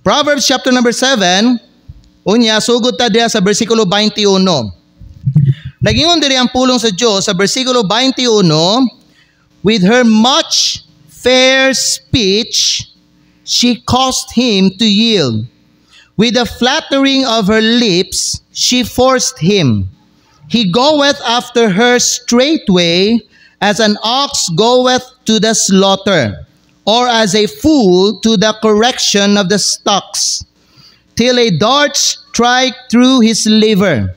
Proverbs chapter number 7, unya, sugod ta diya sa versikulo 21. Nagingon diri ang pulong sa Diyos sa versikulo 21, with her much fair speech, she caused him to yield. With the flattering of her lips, she forced him. He goeth after her straightway, as an ox goeth to the slaughter, or as a fool to the correction of the stocks, till a dart strike through his liver.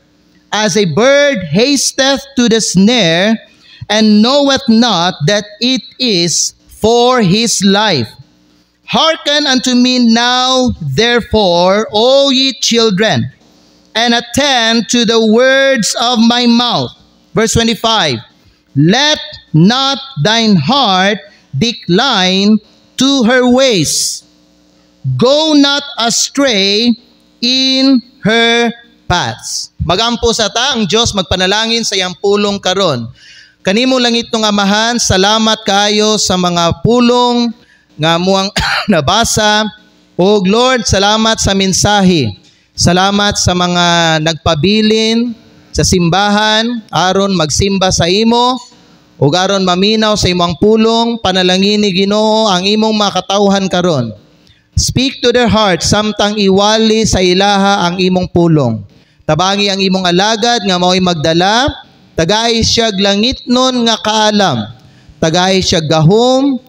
As a bird hasteth to the snare, and knoweth not that it is for his life. Hearken unto me now, therefore, O ye children, and attend to the words of my mouth. Verse 25, let not thine heart decline to her ways. Go not astray in her paths. Magampo sa ta ang Diyos, magpanalangin sa iyang pulong karon. Kanimo langit ng Amahan, salamat kayo sa mga pulong nga muang nabasa. O Lord, salamat sa mensahe. Salamat sa mga nagpabilin sa simbahan, aron magsimba sa imo, o aron maminaw sa imong pulong, panalangin ni Ginoo ang imong makatawhan karon. Speak to their hearts, samtang iwali sa ilaha ang imong pulong. Tabangi ang imong alagad nga mao'y magdala, tagay siya langit nun nga kaalam, tagay siya gahom,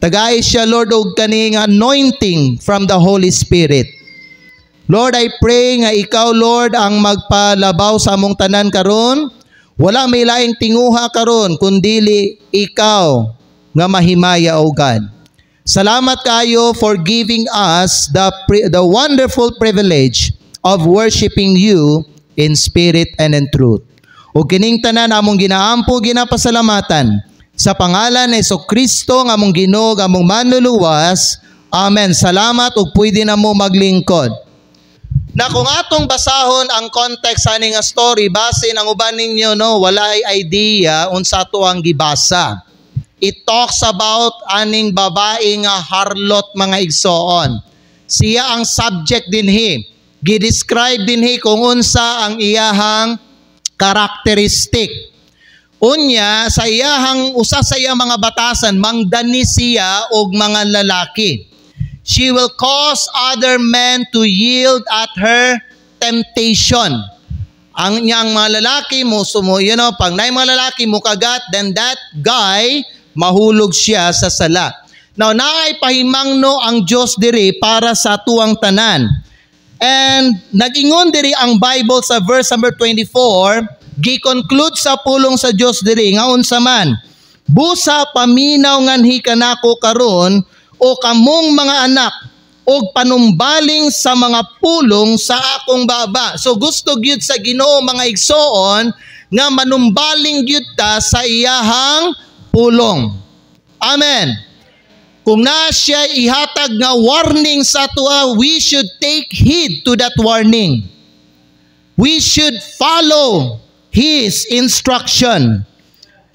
tagay siya, Lord, og kaning anointing from the Holy Spirit. Lord, I pray nga ikaw, Lord, ang magpalabaw sa among tanan karon. Wala may laing tinguha karon kundili ikaw nga mahimaya, O God. Salamat kayo for giving us the wonderful privilege of worshiping you in spirit and in truth. O kining tanan among ginaampo, ginapasalamatan sa pangalan ni Jesu-Kristo nga among Ginoo, nga among manluluwas. Amen. Salamat ug pwede na mo maglingkod. Na kung atong basahon ang context ani nga story, base nang uban ninyo, no, walay idea unsa to ang gibasa. It talks about aning babae nga harlot, mga igsoon. Siya ang subject dinhi. Gidescribe dinhi kung unsa ang iyahang karakteristik. Unya sa iyahang usa sa iyang mga batasan, mangdani siya og mga lalaki. She will cause other men to yield at her temptation. Ang niyang mga lalaki mo pag nay mga lalaki mo kagat, then that guy mahulog siya sa sala. Now naay pahimangno ang Dios diri para sa tuang tanan. And nag-ingon diri ang Bible sa verse number 24, gi-conclude sa pulong sa Dios diri nga unsa man, busa paminaw nganhi kanako karon o kamong mga anak og panumbaling sa mga pulong sa akong baba. So gusto gyud sa Ginoo, mga igsoon, nga manumbaling gyud ta sa iyahang pulong. Amen. Kung na siya ihatag nga warning sa tuwa, we should take heed to that warning. We should follow His instruction.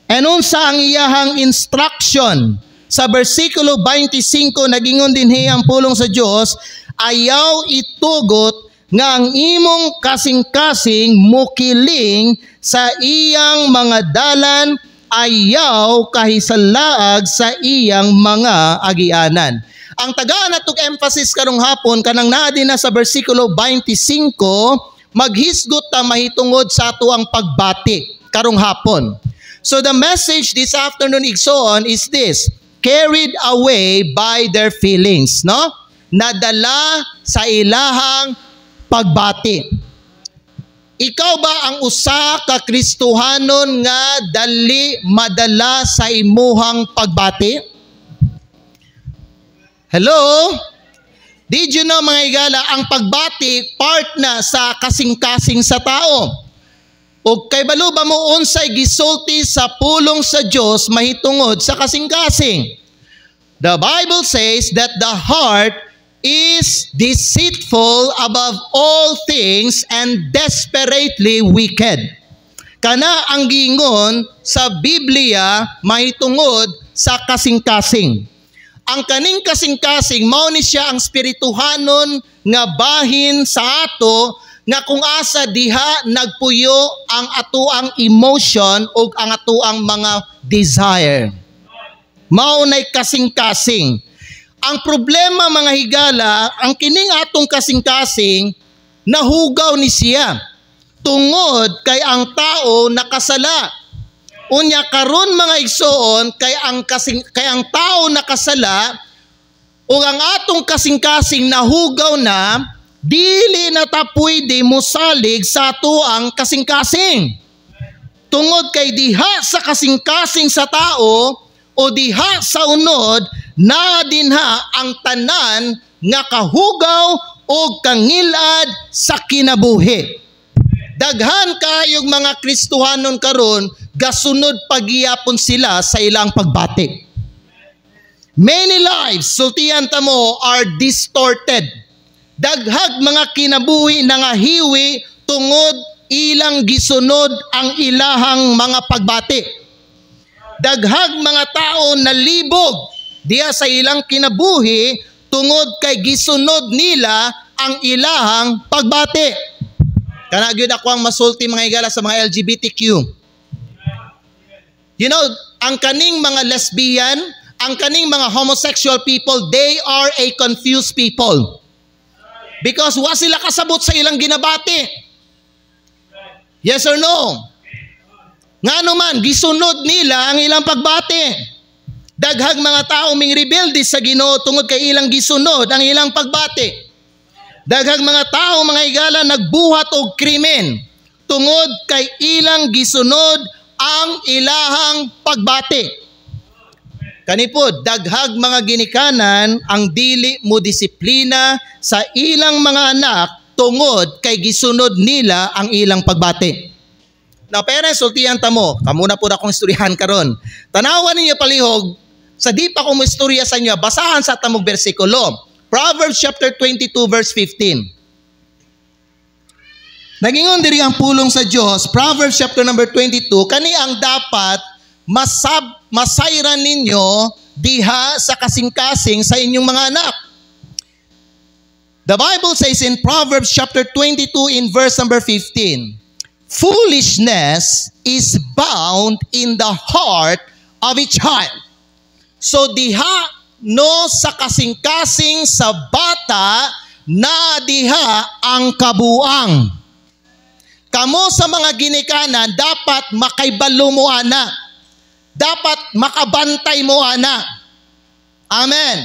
And unsa ang iyahang instruction? Sa versikulo 25, nagingon din ang pulong sa Dios, ayaw itugot nga ang imong kasing-kasing mukiling sa iyang mga dalan, ayaw kahisalaag sa iyang mga agianan. Ang tagaan natong emphasis karong hapon kanang naa din na sa versikulo 25, maghisgot ta mahitungod sa ato ang pagbati karong hapon. So the message this afternoon, igsoon, is this: carried away by their feelings, no? Nadala sa ilahang pagbati. Ikaw ba ang usa ka Kristohanon nga dali madala sa imuhang pagbati? Hello? Did you know, mga igala, ang pagbati part na sa kasing-kasing sa tao. O kay balo ba mo unsay gisulti sa pulong sa Dios mahitungod sa kasing-kasing? The Bible says that the heart is deceitful above all things and desperately wicked. Kana ang gingon sa Biblia mahitungod sa kasing-kasing. ang kaning kasing-kasing mao ni siya ang spirituhanon nga bahin sa ato nga kung asa diha nagpuyo ang atuang emotion o ang atuang mga desire. Mao nay kasing-kasing. Ang problema mga higala, ang kining atong kasing-kasing nahugaw ni siya tungod kay ang tao nakasala. Unya karon mga igsoon kay ang tao nakasala o ang atong kasing-kasing nahugaw na dili na ta pwede mosalig sa atuang kasing-kasing. Tungod kay diha sa kasing-kasing sa tao o diha sa unod na dinha ang tanan nga kahugaw o kangilad sa kinabuhi. Daghan kayong mga Kristohanon karon gasunod pagyapon sila sa ilang pagbati. Many lives, sultihan ta mo, are distorted. Daghag mga kinabuhi na nga hiwi tungod ilang gisunod ang ilahang mga pagbati. Daghag mga tao na libog diya sa ilang kinabuhi tungod kay gisunod nila ang ilahang pagbati. Kana gyud ako ang masulti mga higala sa mga LGBTQ. You know, ang kaning mga lesbian, ang kaning mga homosexual people, they are a confused people. Because wa sila kasabot sa ilang ginabati. Yes or no? Ngano man, gisunod nila ang ilang pagbati. Daghag mga tao ming rebelde sa Ginoo tungod kay ilang gisunod ang ilang pagbati. Daghag mga tao mga higala nagbuhat og krimen tungod kay ilang gisunod ang ilahang pagbati. Kanipod, daghag mga ginikanan ang dili mo disiplina sa ilang mga anak tungod kay gisunod nila ang ilang pagbati. Now, parents, sultihan ta mo, kamuna po akong istoryahan karon. Tanawan ninyo palihog, sa di pa kong istorya sa inyo, basahan sa tamog bersikulo. Proverbs chapter 22 verse 15. Nagingon diri ang pulong sa Dios, Proverbs chapter number 22, kani ang dapat masayran ninyo diha sa kasing-kasing sa inyong mga anak. The Bible says in Proverbs chapter 22 in verse number 15, foolishness is bound in the heart of a child. So diha no sa kasing-kasing sa bata na diha ang kabuang. Kamo sa mga ginikanan dapat makaibalo mo ana. Dapat makabantay mo ana. Amen.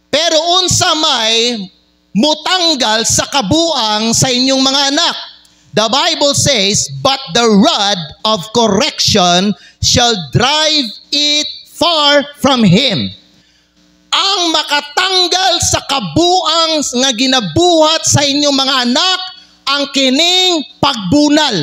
Pero unsa may mutanggal sa kabuang sa inyong mga anak. The Bible says, but the rod of correction shall drive it far from him. Ang makatanggal sa kabuang nga ginabuhat sa inyong mga anak, ang kining pagbunal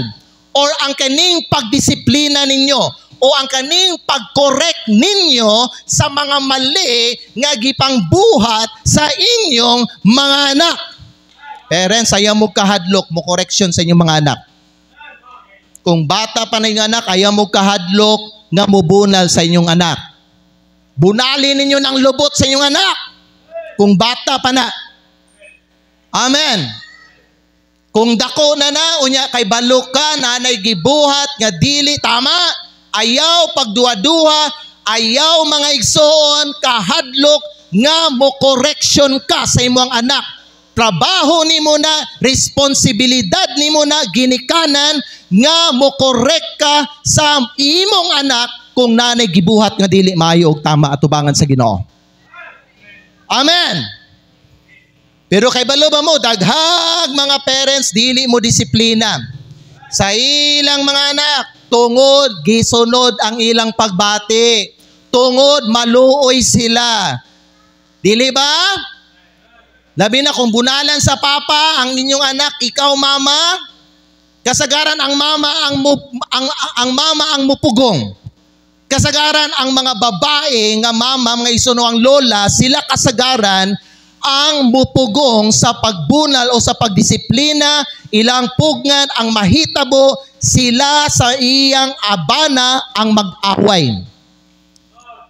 or ang kining pagdisiplina ninyo o ang kaning pag-correct ninyo sa mga mali nga gipangbuhat sa inyong mga anak. Parents, ayaw mo kahadlok mo correction sa inyong mga anak. Kung bata pa na yung anak, ayaw mo kahadlok nga mubunal sa inyong anak. Bunalin ninyo ng lubot sa inyong anak. Kung bata pa na. Amen. Kung dako na unya kay balok ka, nanay gibuhat nga dili tama, ayaw pagduha-duha, ayaw mga igsoon, kahadlok nga mo correction ka sa imong anak. Trabaho nimo na, responsibilidad nimo na, ginikanan nga mo correct ka sa imong anak kung nanay gibuhat nga dili maayo og tama atubangan sa Ginoo. Amen. Pero kay balo ba mo, daghag mga parents dili mo disiplina sa ilang mga anak tungod gisunod ang ilang pagbati, tungod maluoy sila. Dili ba? Labi na kung bunalan sa papa ang ninyong anak, ikaw mama, kasagaran ang mama ang mupugong. Kasagaran ang mga babae nga mama, mga isuno ang lola, sila kasagaran ang mupugong sa pagbunal o sa pagdisiplina, ilang pugngan ang mahitabo, sila sa iyang abana ang mag-away.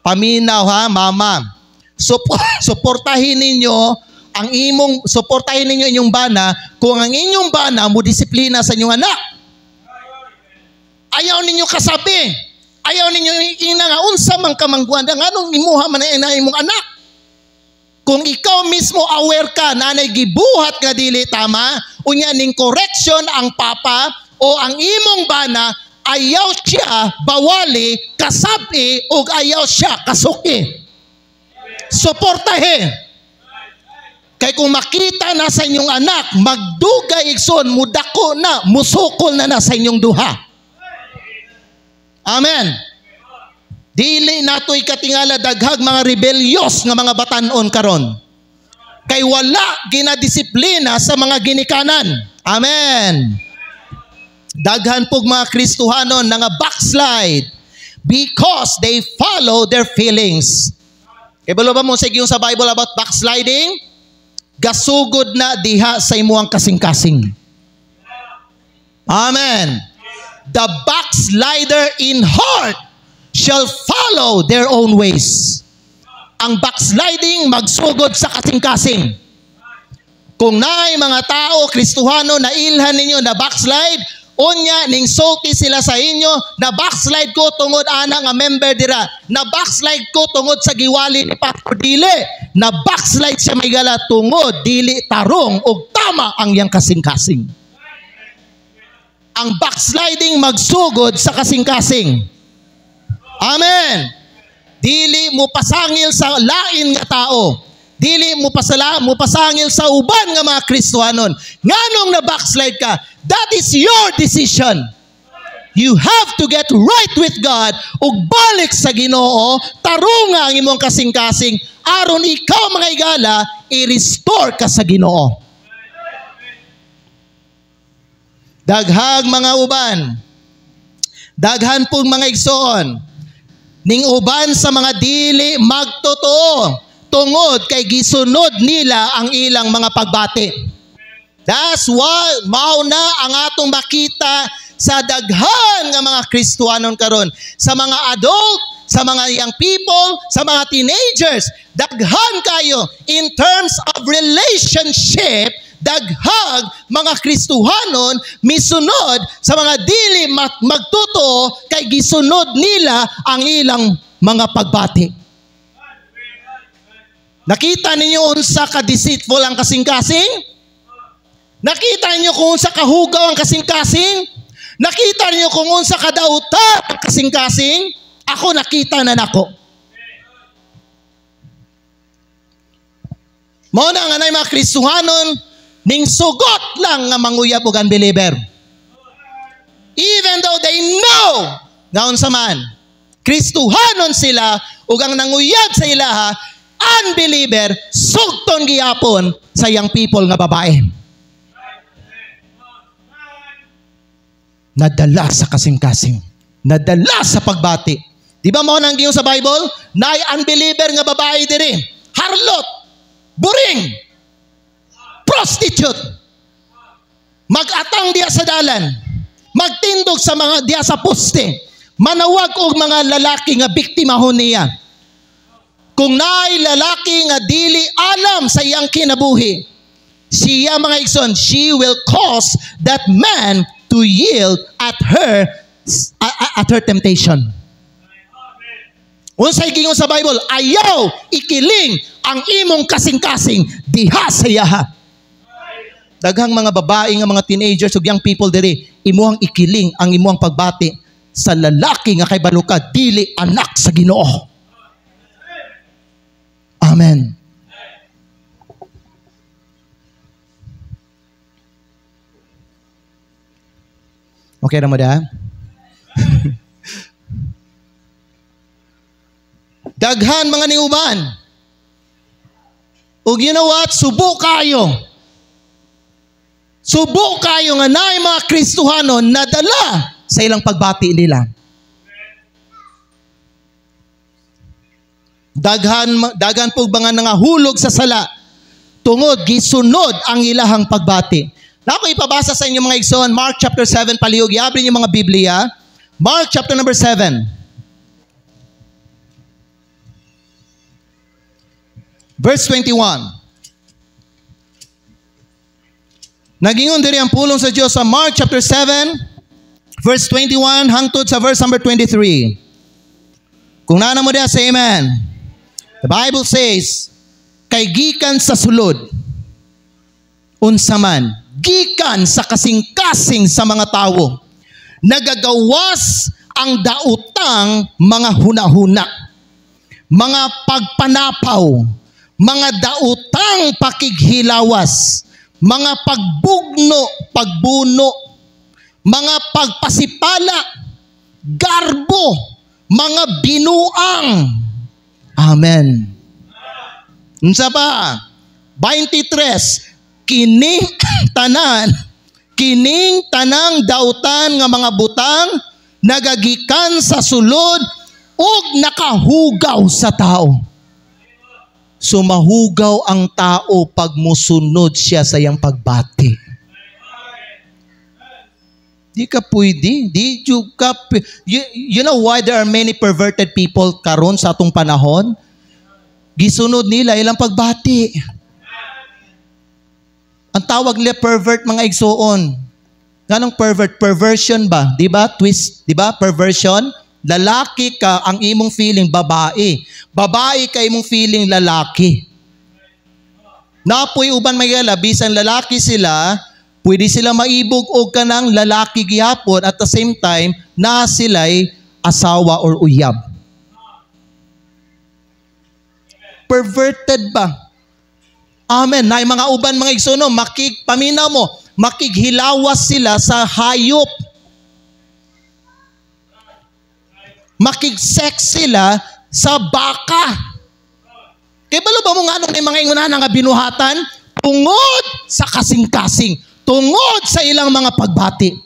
paminaw ha, mama. Suportahin ninyo inyong bana kung ang inyong bana mo disiplina sa inyong anak. Ayaw ninyo kasabi. Ayaw ninyo ina nga unsa man ka mangguan nganong imuha man na imong anak. Kung ikaw mismo aware ka na gibuhat nga dili tama, unya ning correction ang papa o ang imong bana, ayaw siya bawali, kasabi o ayaw siya kasuki. Suportahe. Kay kung makita na sa inyong anak, magdugay igsoon, mudako na, musukol na sa inyong duha. Amen. Dili natoy katingala daghag mga rebelyos nga mga batan-on karon. Kay wala ginadisiplina sa mga ginikanan. Amen. Daghan pug mga Kristohanon nga backslide because they follow their feelings. Kay balo ba mo sa sa Bible about backsliding? Gasugod na diha sa imuang kasing-kasing. Amen. The backslider in heart shall follow their own ways. Ang backsliding magsugod sa kasing-kasing. Kung naay mga tao, Kristohano, na ilhan ninyo na backslide, unya ning sulti sila sa inyo, na backslide ko tungod ana nga member dira, na backslide ko tungod sa giwali ni Pastor Dili, na backslide siya may gala tungod dili tarong og tama ang yang kasing-kasing. Ang backsliding magsugod sa kasing-kasing. Amen. Dili mo pasangil sa lain nga tao. Dili mo pasangil sa uban nga mga Kristohanon. Nganong na backslide ka? That is your decision. You have to get right with God ug balik sa Ginoo, tarunga ang imong kasing-kasing aron ikaw mga igala i-restore ka sa Ginoo. Daghag mga uban. Daghan pong mga igsoon. Ning uban sa mga dili magtotoo tungod kay gisunod nila ang ilang mga pagbati. That's why mao na ang atong makita sa daghan nga mga Kristohanon karon, sa mga adult, sa mga young people, sa mga teenagers, daghan kayo in terms of relationship. Daghag mga Kristohanon misunod sa mga dili magtuto kay gisunod nila ang ilang mga pagbati. Nakita ninyo unsa ka deceitful ang kasing-kasing? Nakita ninyo kung unsa kahugaw ang kasing-kasing? Nakita ninyo kung unsa kadauta ang kasing-kasing? Ako nakita na nako. Mao na nga nay mga Kristohanon ning sugot lang nga manguyab og unbeliever. Even though they know nga unsa man Kristohanon sila ug ang nanguyab sa ilaha unbeliever, sugton gihapon sa young people nga babae. Nadala sa kasing-kasing. Nadala sa pagbati. Di ba mo nang giyon sa Bible? Naay unbeliever nga babae diri. Harlot. Buring. Prostitute. Mag-atang diya sa dalan. Magtindog sa mga diya sa poste. Manawag og mga lalaki nga biktima ho niya. Kung naay lalaki nga dili alam sa iyang kinabuhi, siya mga igsoon, she will cause that man to yield at her temptation. Unsay gingon sa Bible, ayaw ikiling ang imong kasing-kasing diha sa iyaha. Daghang mga babae nga mga teenagers ug young people diri, imuhang ikiling ang imuhang pagbati sa lalaki nga kay baluka dili anak sa Ginoo. Amen. Okay na mo da? Daghan mga niuban. Ug you know what? Subo kayo. Subo kayo nga naay mga Kristohanon na dala sa ilang pagbati nila. Daghan po mga nangahulog sa sala tungod gisunod ang ilahang pagbati. Na ako ipabasa sa inyo mga igsoon, Mark chapter 7 palihog. I-abri niyo mga Biblia. Mark chapter number 7. Verse 21. Nagingon diri ang pulong sa Dios sa Mark chapter 7, verse 21 hangtod sa verse number 23. Kung nana mo diya, say amen. The Bible says, kay gikan sa sulod, unsa man, gikan sa kasing-kasing sa mga tao, nagagawas ang daotang mga huna-huna, mga pagpanapaw, mga daotang pakighilawas, mga pagbuno, mga pagpasipala, garbo, mga binuang. Amen. Unsa pa? 23. Kining tanang dautan nga mga butang nagagikan sa sulod ug nakahugaw sa tao. Sumahugaw ang tao pag musunod siya sa iyang pagbati. Di ka pwede. You know why there are many perverted people karon sa atong panahon? Gisunod nila ilang pagbati. Ang tawag nila pervert, mga igsoon. Ganong pervert? Perversion ba? Di ba? Twist. Di ba? Perversion. Lalaki ka, ang imong feeling babae. Babae ka imong feeling lalaki. Napoy uban may bisan lalaki sila, pwede sila maibog og kanang lalaki gihapon at the same time na sila'y asawa or uyab. Perverted ba? Amen. Na mga uban mga igsoon, paminaw mo, makighilawas sila sa hayop. Makig-sex sila sa baka. Kaya balo ba mo nga anong mga ingunahan nga binuhatan? Tungod sa kasing-kasing. Tungod sa ilang mga pagbati.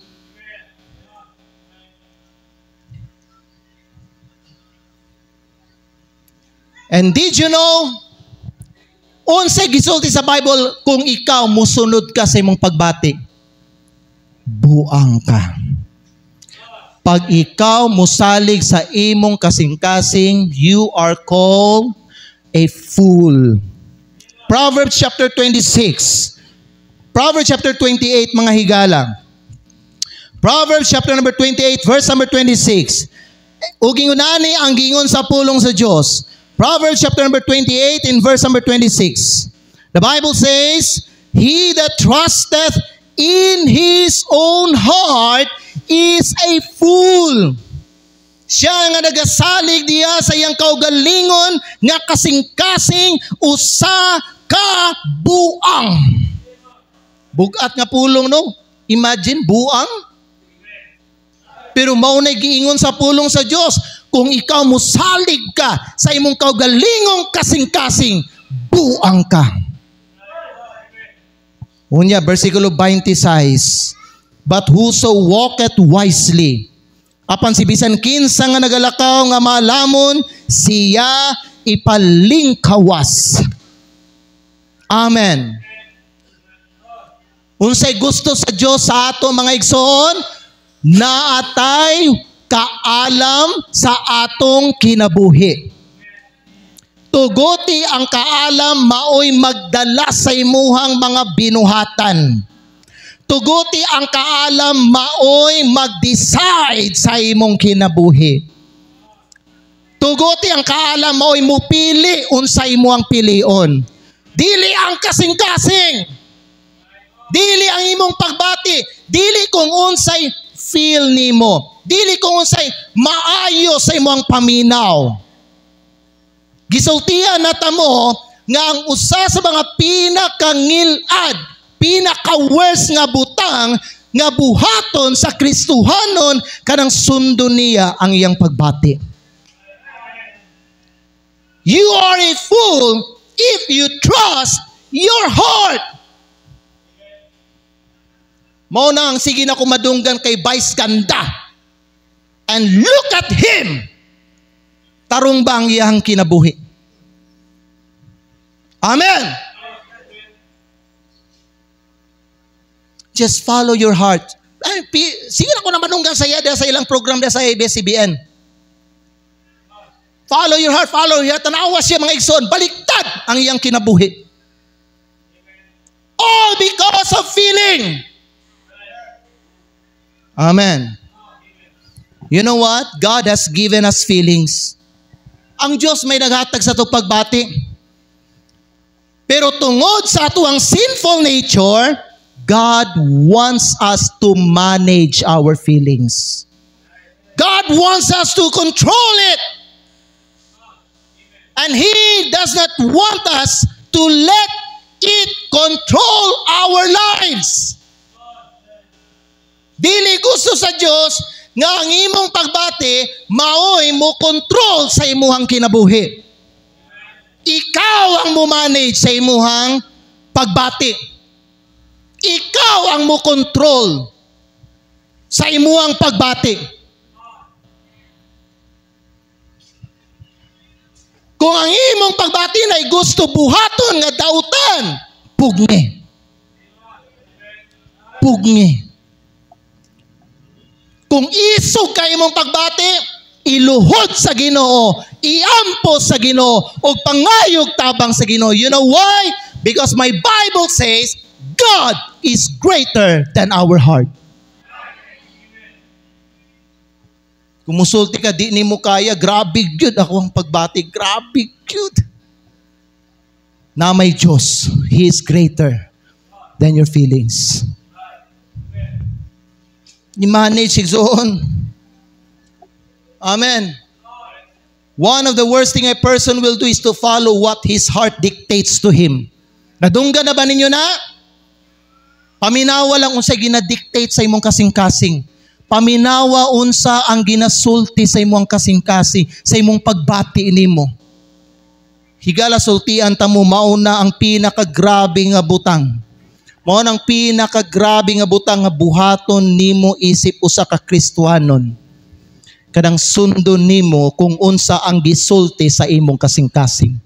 And did you know, unsay gisulti sa Bible kung ikaw musunod ka sa imong pagbati? Buang ka. Pag ikaw musalig sa imong kasing-kasing, you are called a fool. Proverbs chapter 26. Proverbs chapter 28, mga higala. Proverbs chapter number 28, verse number 26. Ugingunani ang gingon sa pulong sa Diyos. Proverbs chapter number 28 in verse number 26. The Bible says, he that trusteth in his own heart is a fool. Siya nga nagasalig diya sa iyang kaugalingon nga kasing-kasing usa ka buang. Bugat nga pulong, no? Imagine, buang. Pero maunay giingon sa pulong sa Dios, kung ikaw musalig ka sa imong kaugalingong kasing-kasing, buang ka. Unya, versikulo 26. But whoso walketh wisely, apan si bisan kinsa nga nagalakaw nga malamon, siya ipalingkawas. Amen. Unsay gusto sa Dios sa ato mga igsoon, naatay kaalam sa atong kinabuhi. Tuguti ang kaalam maoy magdala sa imuhang mga binuhatan. Tuguti ang kaalam maoy mag-decide sa imong kinabuhi. Tuguti ang kaalam maoy mupili unsa imo ang pilion. Dili ang kasing-kasing. Dili ang imong pagbati. Dili kung unsay feel nimo. Dili kung unsay maayo sa imong paminaw. Gisultian natamo nga ang usa sa mga pinakangilad, pinaka-worst nga butang nga buhaton sa Kristohanon kanang sundo niya ang iyang pagbati. You are a fool if you trust your heart. Mao na ang sige na kumadunggan kay Vice Ganda. And look at him. Tarong ba ang iyang kinabuhi? Amen. Just follow your heart. Ay, sige na ko naman nung sa ilang program sa ABS-CBN. Follow your heart, follow your heart. Tanawa siya mga igsoon. Baliktad. ang iyang kinabuhi. All because of feeling. Amen. You know what? God has given us feelings. Ang Diyos may naghatag sa itong pagbati. Pero tungod sa atuang sinful nature, God wants us to manage our feelings. God wants us to control it. And He does not want us to let it control our lives. Dili gusto sa Diyos nga ang imong pagbati maoy mo control sa imuhang kinabuhi. Ikaw ang mo manage sa imuhang pagbati. Ikaw ang mo control sa imuhang pagbati. Kung ang imong pagbati na gusto buhaton nga dautan, pugni. Pugni. Kung isog ka imong pagbati, iluhod sa Ginoo, iampo sa Ginoo, o pangayog tabang sa Ginoo. You know why? Because my Bible says, God is greater than our heart. Kung musulti ka, di ni mo kaya, grabe gyud ako ang pagbati. Grabe gyud. Na may Diyos, He is greater than your feelings. I-manage sigzoon. Amen. One of the worst thing a person will do is to follow what his heart dictates to him. Nadungga na ba ninyo na? Paminawa lang unsa ginadictate sa imong kasing-kasing. Paminawa unsa ang ginasulti sa imong kasing-kasing, sa imong pagbati nimo. Higala sultian ta mo mauna ang pinakagrabe nga butang. Mao nang pinakagrabe nga butang nga buhaton nimo isip usa ka Kristiyanon. Kadang sundon nimo kung unsa ang gisulti sa imong kasing-kasing.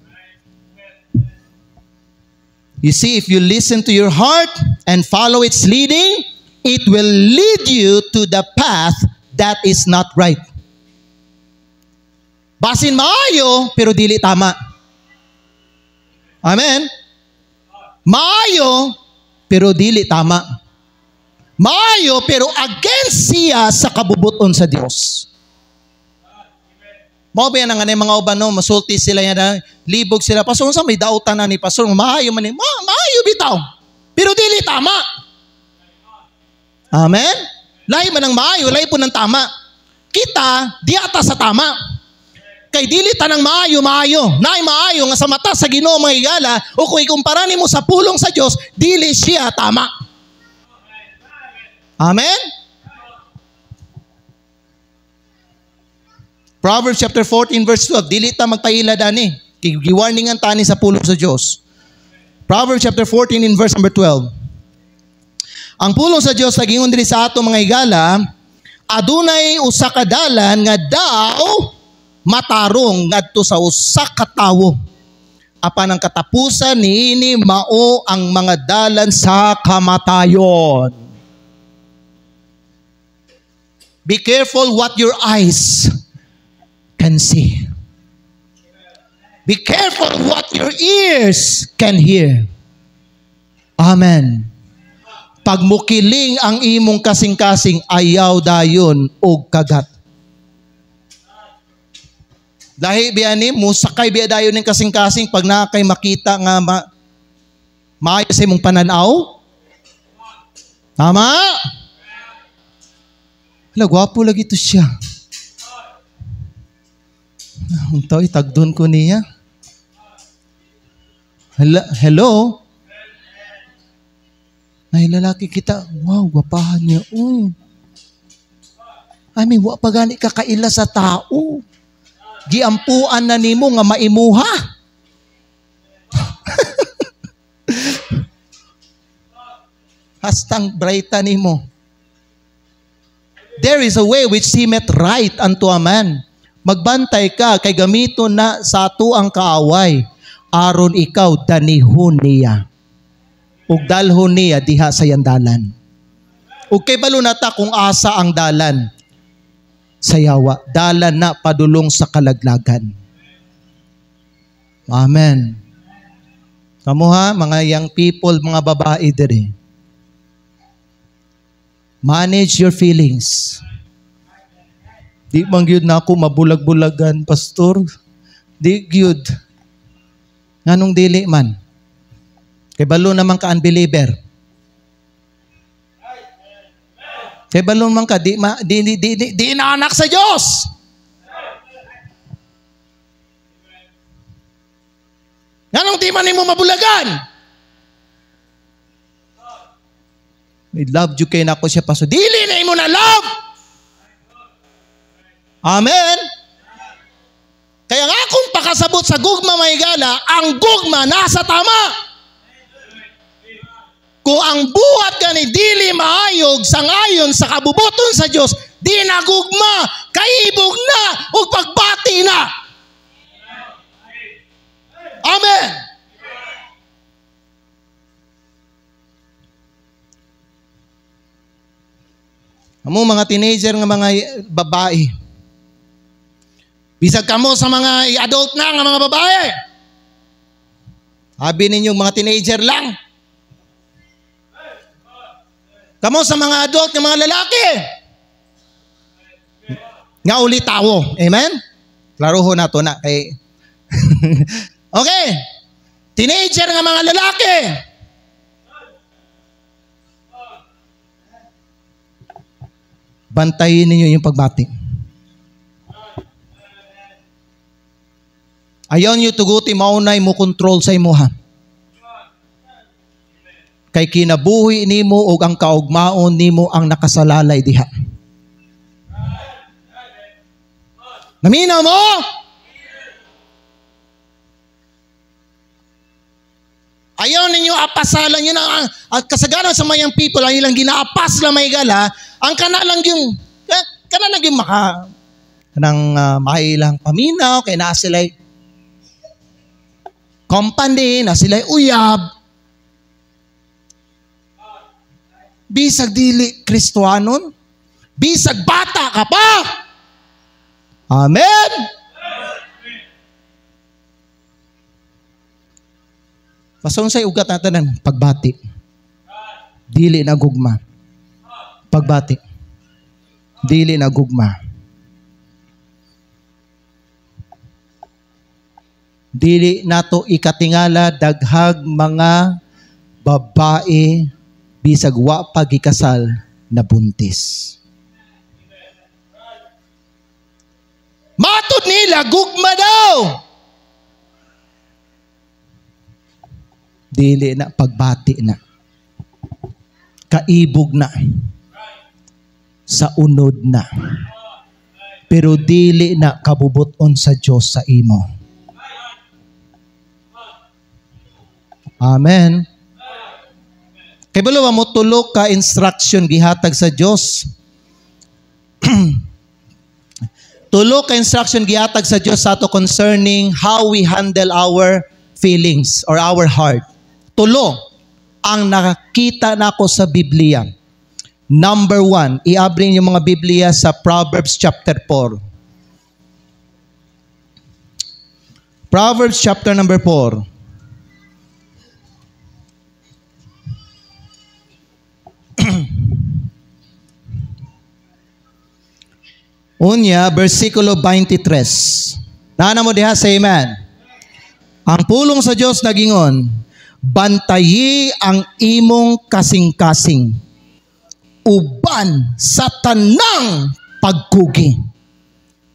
You see, if you listen to your heart and follow its leading, it will lead you to the path that is not right. Basin maayo, pero dili tama. Amen? Maayo, pero dili tama. Maayo, pero against siya sa kabubuton sa Diyos. Mao ba yan ang mga uban, no? Masulti sila yan, libog sila. Pastor, sa may dautan na ni Pastor, maayo man ni, maayo bitaw. Pero dili tama. Amen? Lahi man ang maayo, lahi po ng tama. Kita, di ata sa tama. Kay dili tanang maayo. Naay maayo nga sa mata sa Ginoo mga higala, o kung ikumpara nimo sa pulong sa Dios, dili siya tama. Amen? Proverbs chapter 14 verse 12, dili ta magpaila dani. Giwarningan tani sa pulong sa Dios. Proverbs chapter 14 in verse number 12. Ang pulong sa Dios nagingon diri sa ato mga higala, adunay usa ka dalan nga daw matarong ngadto sa usa ka tawo. Apan ang katapusan niini mao ang mga dalan sa kamatayon. Be careful what your eyes can see. Be careful what your ears can hear. Amen. Pag mukiling ang imong kasing-kasing, ayaw dayon og kagat. Dahil biyani mo, sakay biya dayon ng kasing-kasing pag nakay makita nga maayos sa imong pananaw. Tama? Hala, gwapo lagi to siya. Untaw, itagdon ko niya. Hello? Ay, lalaki kita, wow, gwapahan niya. I mean, wa pa gani kakaila sa tao. Giampuan na nimo nga maimuha. Hastang brighta nimo. There is a way which seemeth right unto a man. Magbantay ka kay gamiton na sa ato ang kaaway aron ikaw danihon niya ug dalhon niya diha sa yandalan. Ug kay balo nata kung asa ang dalan sa yawa, dalan na padulong sa kalaglagan. Amen. Kamu ha, mga young people, mga babae diri. Manage your feelings. Di man gyud na ako mabulag-bulagan, pastor. Di gyud. Nganong dili man? Kay balo naman ka unbeliever. Kay balo man ka di na anak sa Dios. Nganong di man nimo mabulagan? I love you kay nako siya paso. Dili na imo na love. Amen. Kaya nga kung pakasabot sa gugma may gala, ang gugma nasa tama. Kung ang buhat gani dili maayog sangayon sa kabubuton sa Dios, di na gugma, kaibog na ug pagbati na. Amen. Amo mga teenager nga mga babae. Bisag kamo sa mga adult na nga mga babae. Sabi ninyo mga teenager lang. Kamo sa mga adult nga mga lalaki. Nga uli tawo. Amen? Klaruho na to na kay okay. Teenager nga mga lalaki. Bantayin ninyo yung pagbati. Ayaw nyo tuguti maunay mo control sa imuha. Kay kinabuhi nimo o ang kaugmaon nimo ang nakasalalay diha. Naminaw mo? Ayaw ninyo apasalan yun ang kasagaran sa mayang people, ang ilang ginaapas lang may gala, ang kana lang yung mailang paminaw, kaya na sila'y company, na sila'y uyab. Bisag dili Kristohanon, bisag bata ka pa. Amen. Pasun sa ugat natin ng pagbati. Dili na gugma. Pagbati. Dili na gugma. Dili nato ikatingala daghag mga babae bisag wa pagikasal na buntis. Matod nila gugma daw. Dili na pagbati na. Kaibog na. Sa unod na. Pero dili na kabubuton sa Dios sa imo. Amen. Kay balo mo tulo ka instruction gihatag sa Dios. Tulo ka instruction gihatag sa Dios sa ato concerning how we handle our feelings or our heart. Tulo ang nakakita nako sa Biblia. Number 1, iabring yung mga Biblia sa Proverbs chapter 4. Proverbs chapter number 4. Unya, versikulo 23. Nana mo diha sa amen. Ang pulong sa Dios nagingon, bantayi ang imong kasing-kasing, uban sa tanang pagkugi.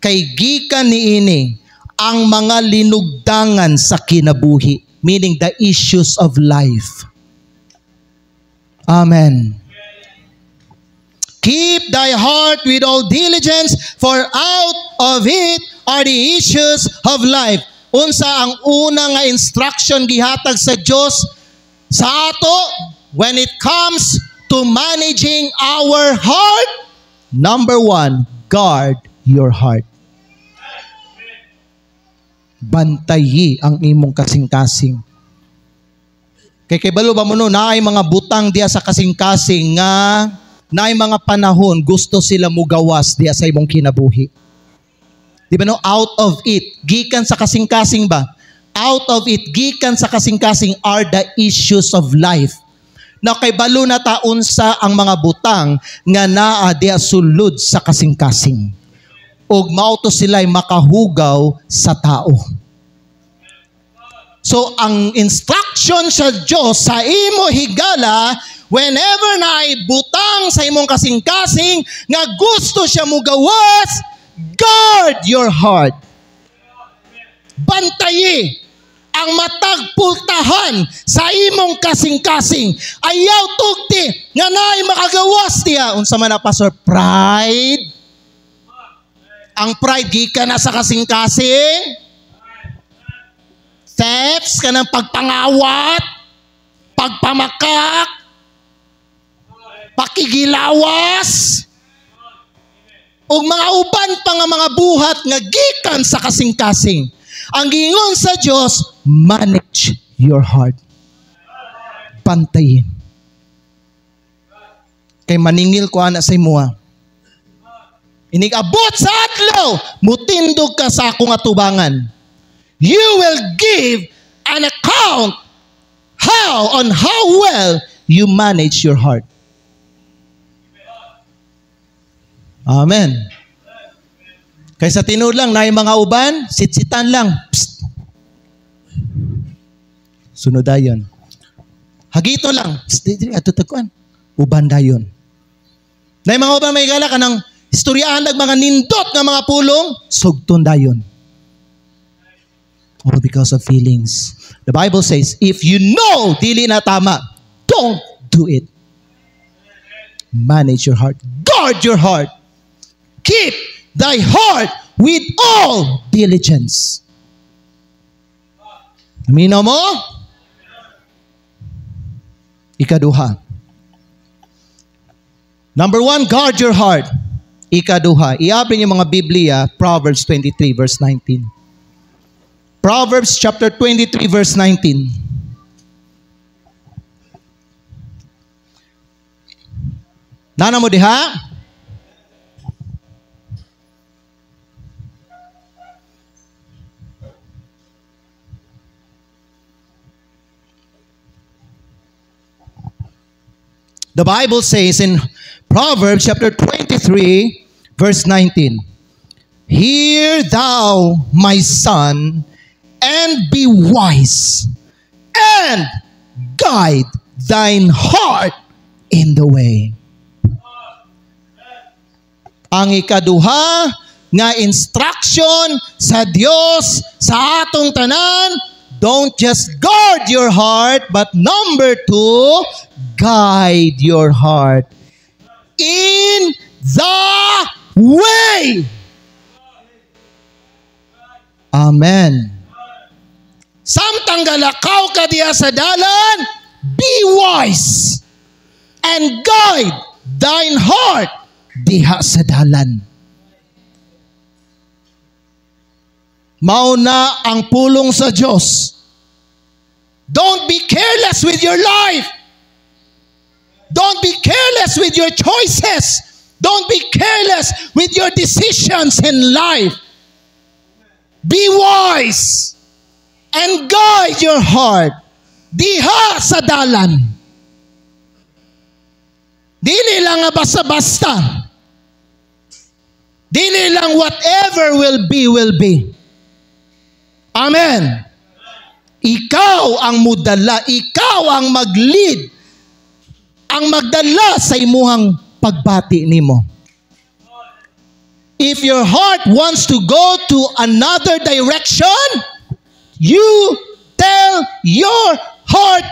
Kay gikan niini ang mga linugdangan sa kinabuhi, meaning the issues of life. Amen. Keep thy heart with all diligence, for out of it are the issues of life. Unsa ang una nga instruction gihatag sa Dios sa ato when it comes to managing our heart? Number 1, guard your heart. Bantayi ang imong kasing-kasing. Kay balo ba mo no, naay mga butang diya sa kasing-kasing nga naay mga panahon gusto sila mugawas diya sa imong kinabuhi. Di ba no? Out of it. Gikan sa kasing-kasing ba? Out of it, gikan sa kasing-kasing are the issues of life. Na kay balo na taon sa ang mga butang nga naa diha sulod sa kasing-kasing. Og mao to sila'y makahugaw sa tao. So ang instruction sa Dios sa imo higala, whenever na ay butang sa imong kasing-kasing nga gusto siya mo gawas, guard your heart. Bantayi ang matag pultahan sa imong kasing-kasing. Ayaw tugti nga naay makagawas diha. Unsa man na pastor? Pride. Ang pride gikan na sa kasing-kasing. Thefts ka ng pagpangawat, pagpamakak, pakigilawas, o mga uban pa nga mga buhat nga gikan sa kasing-kasing. Ang giingon sa Diyos, manage your heart. Pantayin. Kay maningil ko ana sa imuha. Inig-abot sa adlaw, mutindog ka sa akong atubangan. You will give an account on how well you manage your heart. Amen. Kaysa tinud lang, na yung mga uban, sitsitan lang. Psst. Sunod dayon. Hagito lang. Psst, ato tagkuan. Uban dayon. Na yung mga uban may gala ka ng istoryahan ng mga nindot ng mga pulong, sugton dayon. All because of feelings. The Bible says, if you know dili na tama, don't do it. Manage your heart. Guard your heart. Keep thy heart with all diligence. Aminaw mo? Ikaduha. Number 1, guard your heart. Ikaduha. I-open yung mga Biblia, Proverbs 23 verse 19. Proverbs chapter 23 verse 19. Nana mo diha? The Bible says in Proverbs chapter 23 verse 19, hear thou, my son, and be wise, and guide thine heart in the way. Ang ikaduha nga instruction sa Dios sa atong tanan, don't just guard your heart, but number 2, guide your heart in the way. Amen. Samtang galakaw ka diya sa dalan, be wise and guide thine heart diha sa dalan. Mao na ang pulong sa Diyos. Don't be careless with your life. Don't be careless with your choices. Don't be careless with your decisions in life. Be wise and guide your heart diha sa dalan. Dili lang nga basta-basta. Dili lang whatever will be, will be. Amen. Ikaw ang mudala, ikaw ang mag-lead, ang magdala sa imuhang pagbati nimo. If your heart wants to go to another direction, you tell your heart,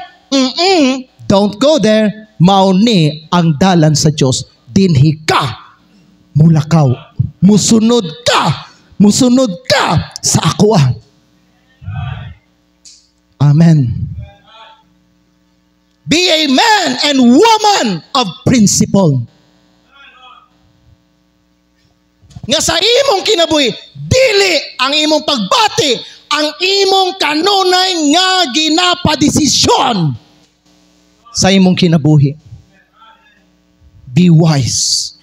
don't go there. Mauni ang dalan sa Diyos. Dinhi ka, mulakaw, musunod ka sa ako. Amen. Be a man and woman of principle. Nga sa imong kinabuhi, dili ang imong pagbati, ang imong kanunay nga ginapadesisyon sa imong kinabuhi. Be wise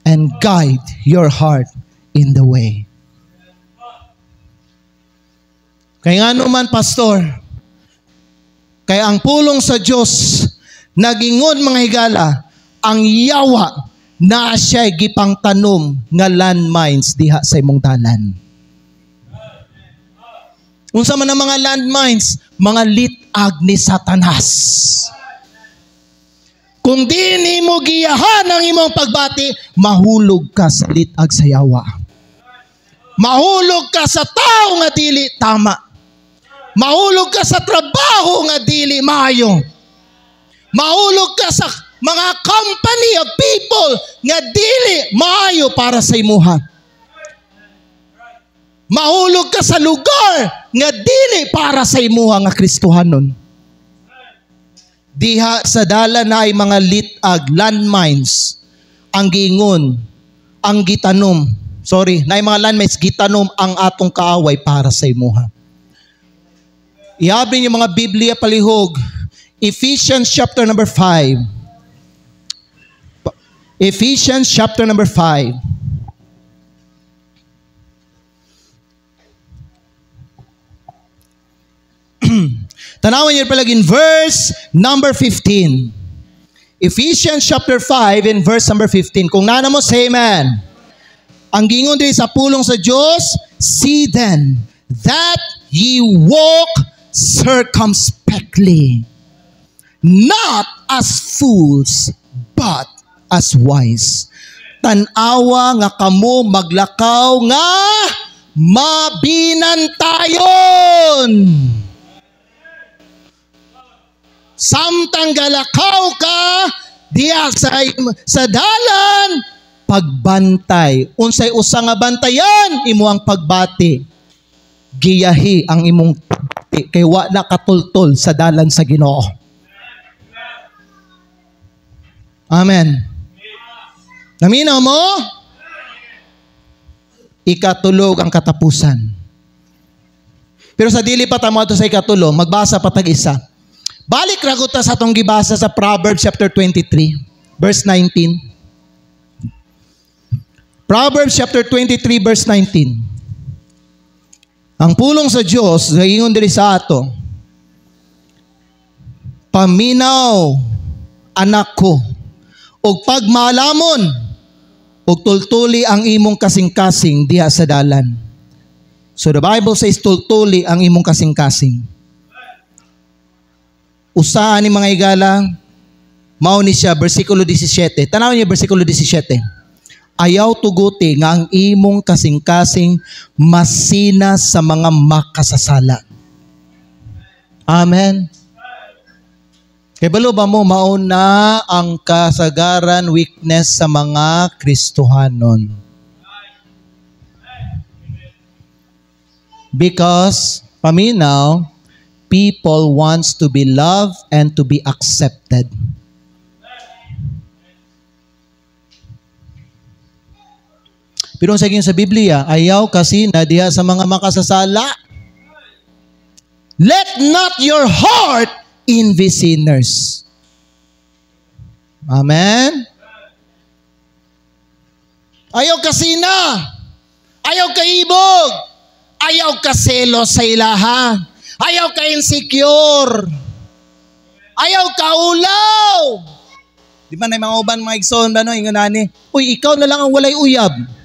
and guide your heart in the way. Kaya nga naman, pastor, kaya ang pulong sa Diyos, nagingon mga higala, ang yawa na siya'y gipang tanom nga landmines diha sa imong dalan. Unsa man ang mga landmines, mga litag ni Satanas. Kung di nimo giyahan ang imong pagbati, mahulog ka sa litag sa yawa. Mahulog ka sa tao nga dili tama. Mahulog ka sa trabaho nga dili maayo. Mahulog ka sa mga company of people nga dili maayo para sa imuha. Mahulog ka sa lugar nga dili para sa imuha nga Kristohanon. Diha sa dalan na ay mga litag, landmines, ang giingon, ang gitanom. Na ay mga landmines, gitanom ang atong kaaway para sa imuha. Ihabin yung mga Biblia palihog. Ephesians chapter number 5. Ephesians chapter number 5. Tanawan niyo palagi in verse number 15. Ephesians chapter 5 and verse number 15. Kung nana mo, say amen. Ang gingon diri sa pulong sa Diyos, see then that ye walk circumspectly, not as fools, but as wise. Tanawa nga kamo maglakaw nga mabinantayon. Samtang galakaw ka diya sa dalan, pagbantay. Unsay usa nga bantayan, imo ang pagbati. Giyahi ang imong pagbati kay wa na katultol sa dalan sa Ginoo. Amen. Naminaw mo? Ikatulog ang katapusan. Pero sa dili pa tamo ato sa ikatulo, magbasa pa tag-isa. Balik ragot ta sa atong gibasa sa Proverbs chapter 23, verse 19. Proverbs chapter 23, verse 19. Ang pulong sa Diyos, gaingon diri sa ato, paminaw, anak ko, og pagmalamon, og tultuli ang imong kasing-kasing diha sa dalan. So the Bible says, tultuli ang imong kasing-kasing. Usahan ni mga higala, mao ni siya, versikulo 17. Tanaw niyo, versikulo 17. Ayaw tuguti nga ang imong kasing-kasing masina sa mga makasasala. Amen. Kay balo ba mo, mauna ang kasagaran, weakness sa mga Kristohanon. Because, paminaw, people wants to be loved and to be accepted. Pero sa Biblia, ayaw kasi na diha sa mga makasasala. Let not your heart envy sinners. Amen? Ayaw kasi na. Ayaw ka ibog. Ayaw ka selos sa ilaha. Ayaw ka insecure. Ayaw ka ulaw. Di ba na mga uban mga igsoon ba no? Ingunani, uy, ikaw na lang ang walay uyab.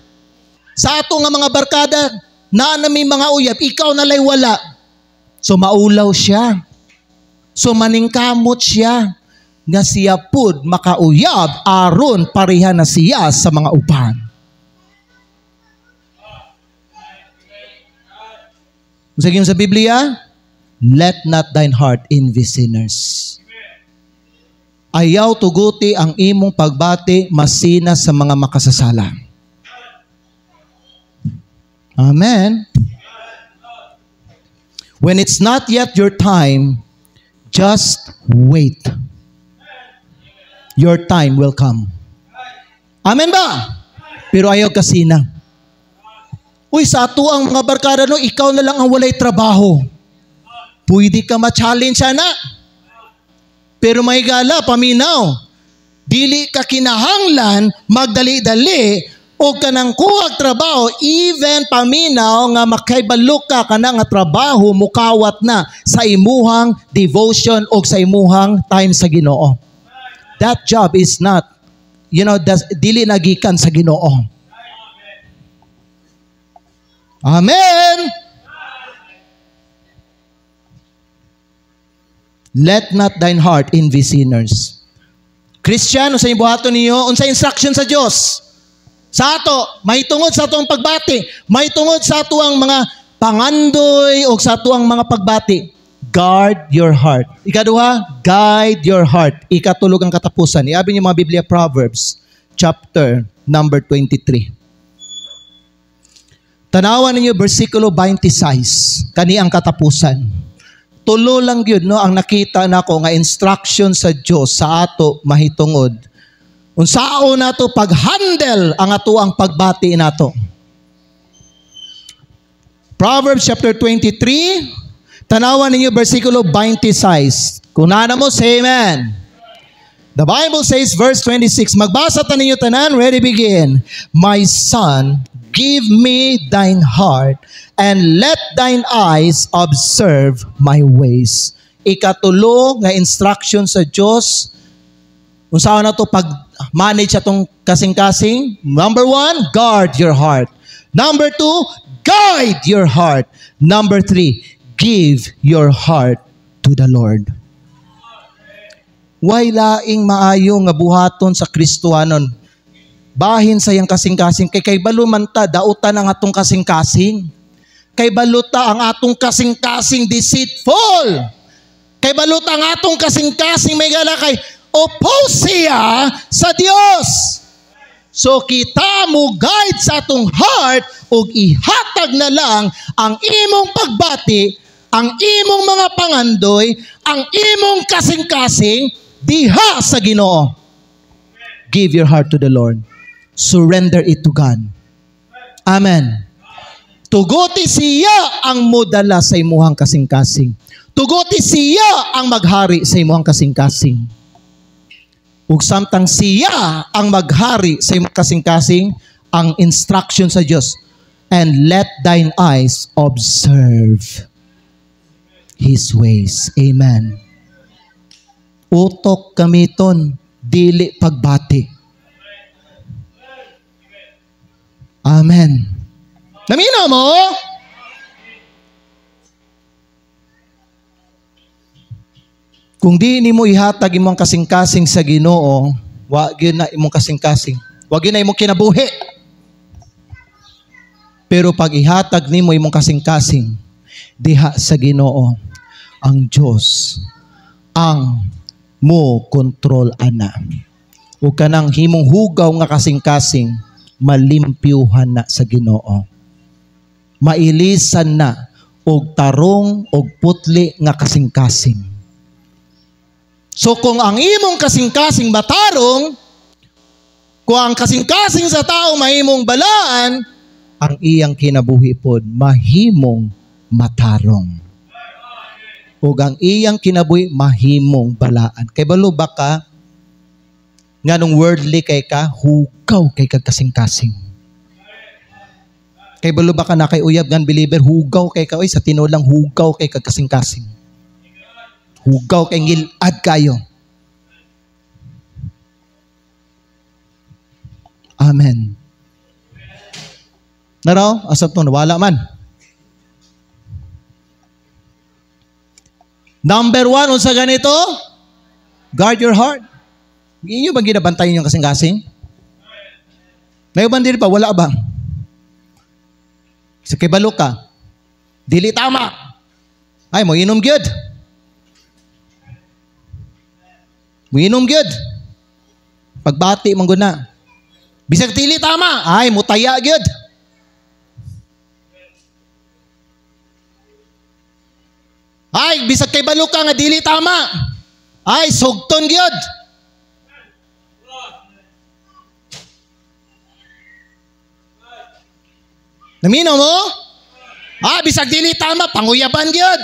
Sa ato nga mga barkada, na may mga uyab, ikaw na lay wala. So maulaw siya. So maningkamot siya. Nga siya pud makauyab, aron pareha na siya sa mga uban. Sige sa Biblia, let not thine heart envy sinners. Ayaw tuguti ang imong pagbati masina sa mga makasasala. Amen. When it's not yet your time, just wait. Your time will come. Amen ba? Pero ayaw kasi na. Uy, sa ato ang mga barkada no, ikaw na lang ang walay trabaho. Pwede ka ma-challenge sana. Pero mahigala, paminaw. Dili ka kinahanglan, magdali-dali, o kanang kuwag trabaho, even paminaw nga makaibalo ka kanang nga trabaho mukawat na sa imuhang devotion o sa imuhang time sa Ginoo. That job is not, dili nagikan sa Ginoo. Amen. Let not thine heart envy sinners. Christian, unsay buhaton niyo? Unsay instruction sa Dios? Sa ato, may tungod sa atong pagbati, may tungod sa atuang mga pangandoy o sa atuang mga pagbati. Guard your heart. Ikaduha, guide your heart. Ikatulog ang katapusan. Iabi niyo mga Biblia, Proverbs, chapter number 23. Tanawan ninyo versikulo 26, kani ang katapusan. Tulo lang yun, no, ang nakita nako nga instruction sa Dios sa ato mahitungod. Unsao nato pag-handle ang ato ang pagbati nato. Proverbs chapter 23, tanawan ninyo versikulo 26. Kung nana mo, say amen. The Bible says, verse 26, magbasa ta ninyo tanan, ready, begin. My son, give me thine heart, and let thine eyes observe my ways. Ikatulo nga instruction sa Diyos. Kung saan na ito pag-manage atong kasing-kasing. Number 1, guard your heart. Number 2, guide your heart. Number 3, give your heart to the Lord. Way laing maayo nga buhaton sa Kristohanon. Bahin sa iyang kasing-kasing, kay balumanta, dautan ang atong kasing-kasing. Kay baluta ang atong kasing-kasing deceitful. Kay baluta ang atong kasing-kasing may gala kay oppose siya sa Dios. So kita mo guide sa atong heart ug ihatag na lang ang imong pagbati, ang imong mga pangandoy, ang imong kasing-kasing diha sa Ginoo. Give your heart to the Lord. Surrender it to God. Amen. Tuguti siya ang modala sa imuhang kasing-kasing. Tuguti siya ang maghari sa imuhang kasing-kasing. Ug samtang siya ang maghari sa imuhang kasing-kasing, ang instruction sa Diyos, and let thine eyes observe His ways. Amen. Utok kamiton, dili pagbati. Amen. Namino mo? Kung di nimo ihatag imong kasing-kasing sa Ginoo, wa gyud na imong kasing-kasing. Wa gyud na imong kinabuhi. Pero pag ihatag nimo imong kasing-kasing diha sa Ginoo, ang Dios ang mo control ana. Ug kanang himong hugaw nga kasing-kasing malimpyuhan na sa Ginoo. Mailisan na og tarong og putli nga kasing-kasing. So kung ang imong kasing-kasing matarong, kung ang kasing-kasing sa tao mahimong balaan, ang iyang kinabuhi pod mahimong matarong. Ug ang iyang kinabuhi mahimong balaan. Kay balo ba ka nga nung worldly kay ka, hugaw kay kasing-kasing. Kay balo ba ka na kay uyab gan believer, hugaw kay ka, oy, sa tinulang hugaw kay kasing-kasing. Hugaw kay ngilad kayo. Amen. Naraw, asap to, nawala man. Number 1, unsa ganito? Guard your heart. Inyo ba ginabantayan yung kasing-kasing? May uban din pa, wala ba? Sa kibalo ka, dili tama. Ay, mo inom gyud. Mo inom gyud. Pagbati man gud na. Bisag dili tama, ay mo taya gyud. Ay, bisag kay balo ka nga dili tama. Ay, sugton gyud. Namino mo? Ah, bisag dili tama, panguyaban gyud.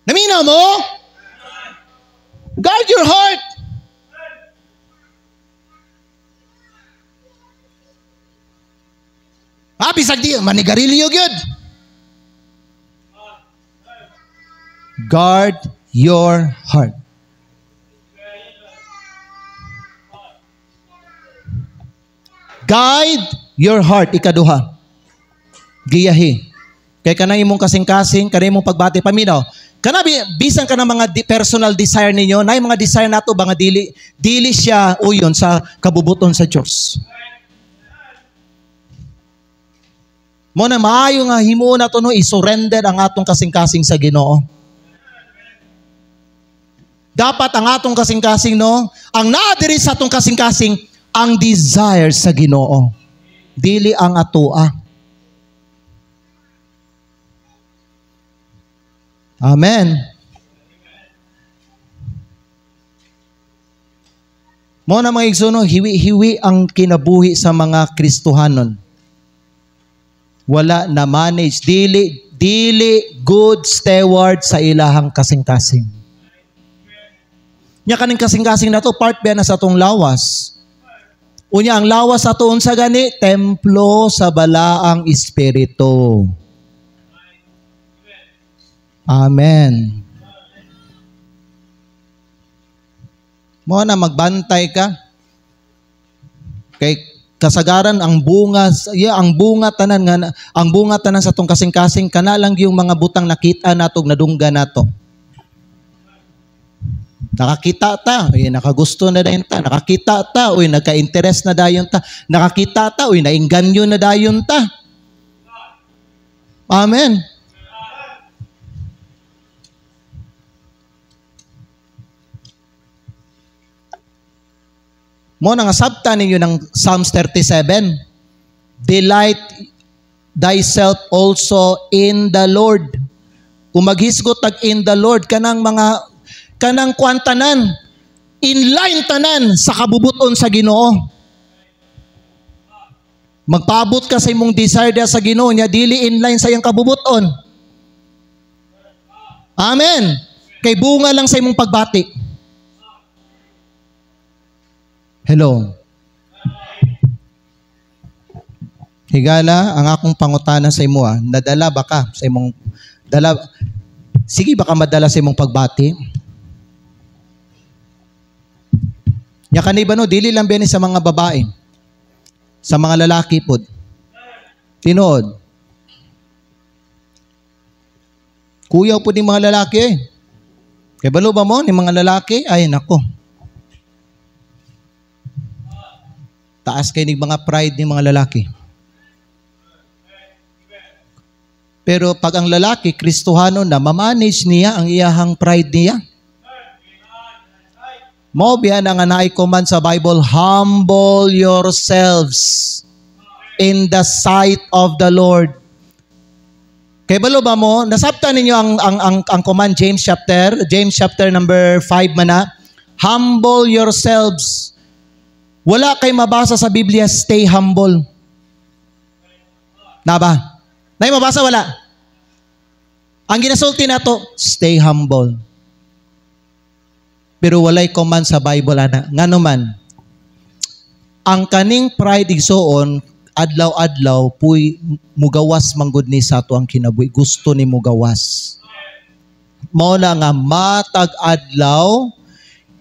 Namino mo? Guard your heart. bisag di, manigarilyo gyud. Guard your heart. Guide your heart, ikaduha. Giyahi. Kaya kanang imong kasing-kasing, kanang imong pagbati, paminaw. Bisan ka ng mga personal desire ninyo, na yung mga desire nato ba nga dili siya uyon sa kabubuton sa Diyos. Mo na maayo nga himuon nato no i-surrender ang atong kasing-kasing sa Ginoo. Dapat ang atong kasing-kasing no, ang naadiri sa atong kasing-kasing ang desire sa Ginoo. Dili ang atoa. Amen. Mo na mga igsoon, hiwi-hiwi ang kinabuhi sa mga Kristohanon. Wala na manage, dili good steward sa ilahang kasing-kasing. Nya kaning kasing-kasing na to, part ba na sa atong lawas. Unya ang lawas atoon sa gani, templo sa balaang espiritu. Amen. Mo na magbantay ka. Kay kasagaran ang bunga tanan sa tong kasing-kasing kana lang yung mga butang nakita nato nadungga nato. Nakakita ta, uy, nakagusto na dayon ta. Nakakita ta, uy, nagka-interest na dayon ta. Nakakita ta, uy, nainganyo na dayon ta. Amen. Mo nga sabta ninyo ng Psalms 37. Delight thyself also in the Lord. Kung maghisgot tag in the Lord, kanang kwantanan, inline tanan sa kabubuton sa Ginoo. Magpaabot ka sa imong desire sa Ginoo niya, dili inline sa iyang kabubuton. Amen. Kay bunga lang sa imong pagbati. Hello. Higala, ang akong pangutana sa imo, nadala ba ka sa imong sige baka madala sa imong pagbati? Nya kanay ba no, dili lang bini sa mga babae. Sa mga lalaki pod. Tinuod. Kuyaw po ni mga lalaki eh. Kay balo ba mo ni mga lalaki? Ay nako. Taas kay ni mga pride ni mga lalaki. Pero pag ang lalaki, Kristohano na, mamanage niya ang iyahang pride niya. Mo biya na nga naikoman sa Bible, humble yourselves in the sight of the Lord. Kay balo ba mo, nasabtan ninyo ang command James chapter number 5 man na, humble yourselves. Wala kay mabasa sa Biblia, stay humble. Na ba? Nay mabasa wala? Ang ginasulti nato, stay humble. Pero walay command sa Bible ana. Ngano man, ang kaning pride igsoon, adlaw-adlaw, puy mugawas manggod ni sa ato ang kinabuhi. Gusto ni mugawas. Mao na nga matag adlaw,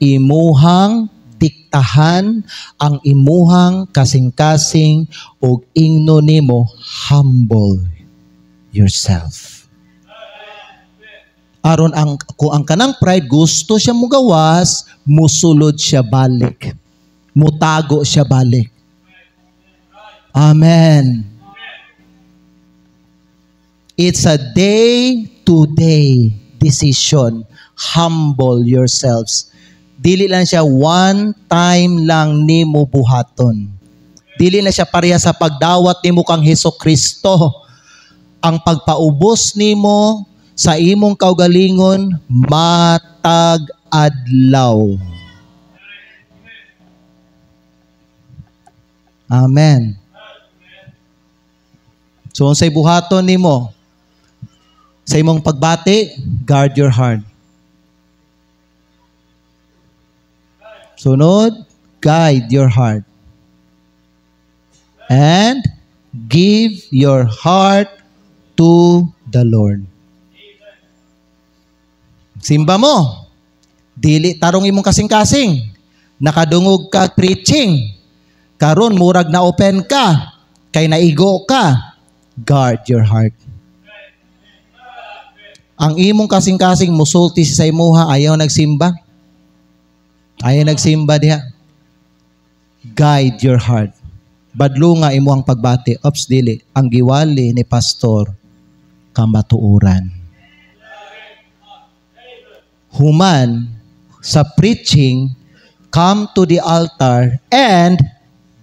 imuhang diktahan ang imuhang kasing-kasing o ingno nimo, humble yourself. Aron kung ang kanang pride gusto siya mugawas, musulod siya balik. Mutago siya balik. Amen. It's a day-to-day decision. Humble yourselves. Dili lang siya one time lang nimo buhaton. Dili na siya pareha sa pagdawat nimo kang Hesukristo. Ang pagpaubos nimo sa imong kaugalingon matag adlaw. Amen. So unsay buhaton nimo sa imong pagbati, guard your heart. Sunod, guide your heart. And give your heart to the Lord. Simba mo. Dili tarong imong kasing-kasing. Nakadungog ka preaching. Karon murag na open ka. Kay naigo ka. Guard your heart. Ang imong kasing-kasing musulti sa imuha, ayaw nagsimba. Ayaw nagsimba diha. Guide your heart. Badlo nga imo ang pagbati. Ops, dili. Ang giwali ni pastor, kamatuuran. Human, sa preaching, come to the altar and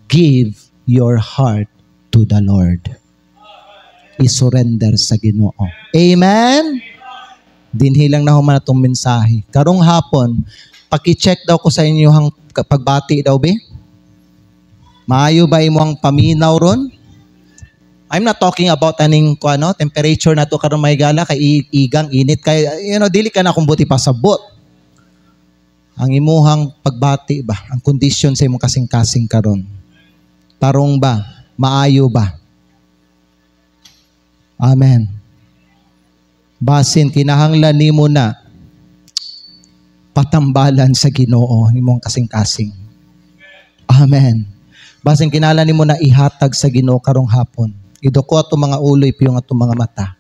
give your heart to the Lord. I-surrender sa Ginoo. Amen? Dinhilang na human itong mensahe. Karong hapon, paki-check daw ko sa inyo ang pagbati daw, be? Maayo ba imo ang paminaw ron? I'm not talking about aning temperature na to karon may gala kay igang init kay dili ka na kung buti pasabot. Ang imuhang pagbati ba, ang kondisyon sa imong kasing-kasing karon. Tarong ba, maayo ba? Amen. Basin kinahanglan nimo na patambalan sa Ginoo imong kasing-kasing. Amen. Basin kinahanglan nimo na ihatag sa Ginoo karong hapon. Idoko ato mga uloy piyo nga ato mga mata.